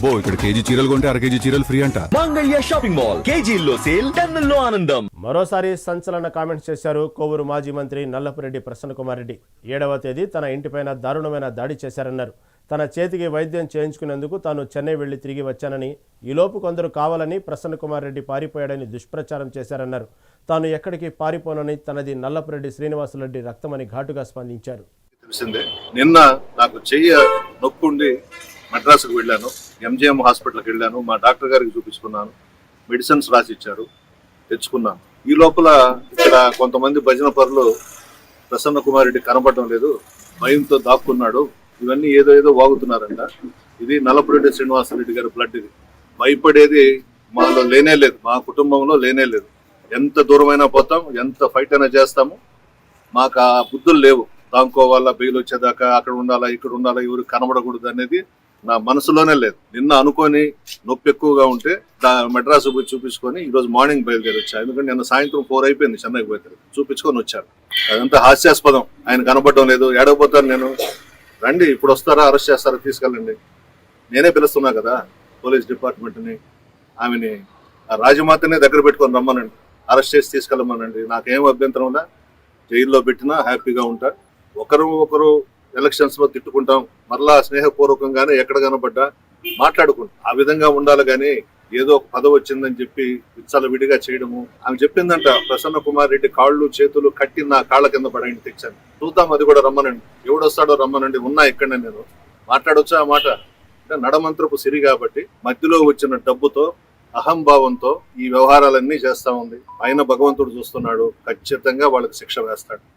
అబ్బో ఇక్కడ కేజీ చీరలు కొంటే అర కేజీ చీరలు ఫ్రీ అంట. మంగళ్య షాపింగ్ మాల్, కేజీల్లో సేల్, టన్నుల్లో ఆనందం. మరోసారి సంచలన కామెంట్స్ చేశారు కోవూరు మాజీ మంత్రి నల్లపురెడ్డి ప్రసన్న కుమార్ రెడ్డి. 7వ తేదీ తన ఇంటిపైన దారుణమైన దాడి చేశారన్నారు. తన చేతికి వైద్యం చేయించుకునేందుకు తాను చెన్నై వెళ్లి తిరిగి వచ్చానని, ఈలోపు కొందరు కావాలని ప్రసన్న కుమార్ రెడ్డి పారిపోయాడని దుష్ప్రచారం చేశారన్నారు. తాను ఎక్కడికి పారిపోనని, తనది నల్లపురెడ్డి శ్రీనివాసరెడ్డి రక్తమని ఘాటుగా స్పందించారు. నిన్న నాకు చెయ్యి నొప్పుండి మద్రాసుకు వెళ్ళాను, ఎంజిఎం హాస్పిటల్కి వెళ్ళాను, మా డాక్టర్ గారికి చూపించుకున్నాను, మెడిసిన్స్ రాసి ఇచ్చారు, తెచ్చుకున్నాను. ఈ లోపల ఇక్కడ కొంతమంది భజన పరులు ప్రసన్న కుమార్ రెడ్డి కనపడడం లేదు, భయంతో దాక్కున్నాడు, ఇవన్నీ ఏదో ఏదో వాగుతున్నారంట. ఇది నల్లపురెడ్డి శ్రీనివాసరెడ్డి గారి బ్లడ్. ఇది భయపడేది మాలో లేనే లేదు, మా కుటుంబంలో లేనే లేదు. ఎంత దూరమైనా పోతాం, ఎంత ఫైట్ అయినా చేస్తాము. మాకు ఆ బుద్ధులు లేవు, దాంకోవాలా, బెయిల్ వచ్చేదాకా అక్కడ ఉండాలా, ఇక్కడ ఉండాలా, ఎవరు కనబడకూడదు అనేది నా మనసులోనే లేదు. నిన్న అనుకొని నొప్పి ఎక్కువగా ఉంటే మెడ్రాసు పోయి చూపించుకొని ఈరోజు మార్నింగ్ బయలుదేరి వచ్చా. ఎందుకంటే నిన్న సాయంత్రం 4 అయిపోయింది చెన్నైకి పోతే, చూపించుకొని వచ్చాను. అదంతా హాస్యాస్పదం. ఆయన కనబడడం లేదు, ఏడవపోతాను నేను. రండి, ఇప్పుడు వస్తారా, అరెస్ట్ చేస్తారా, తీసుకెళ్ళండి. నేనే పిలుస్తున్నా కదా పోలీస్ డిపార్ట్మెంట్ని, ఆమెని ఆ రాజమాతనే దగ్గర పెట్టుకొని రమ్మనండి, అరెస్ట్ చేసి తీసుకెళ్ళమనండి. నాకేం అభ్యంతరం ఉందా, జైల్లో పెట్టినా హ్యాపీగా ఉంటా. ఒకరు ఎలక్షన్స్ లో తిట్టుకుంటాం, మరలా స్నేహపూర్వకంగానే ఎక్కడ కనబడ్డా మాట్లాడుకుంటాం. ఆ విధంగా ఉండాలి కానీ ఏదో ఒక పదవి వచ్చిందని చెప్పి విచ్చల విడిగా చేయడము. ఆమె చెప్పిందంట, ప్రసన్న కుమార్ రెడ్డి కాళ్ళు చేతులు కట్టి నా కాళ్ళ కింద పడండి, తెచ్చాను. చూద్దాం, అది కూడా రమ్మనండి, ఎవడొస్తాడో రమ్మనండి, ఉన్నా ఇక్కడనే నేను మాట్లాడొచ్చా. ఆ మాట అంటే నడమంత్రపు సిరి కాబట్టి మధ్యలో వచ్చిన డబ్బుతో, అహంభావంతో ఈ వ్యవహారాలన్నీ చేస్తా ఉంది. ఆయన భగవంతుడు చూస్తున్నాడు, ఖచ్చితంగా వాళ్ళకి శిక్ష వేస్తాడు.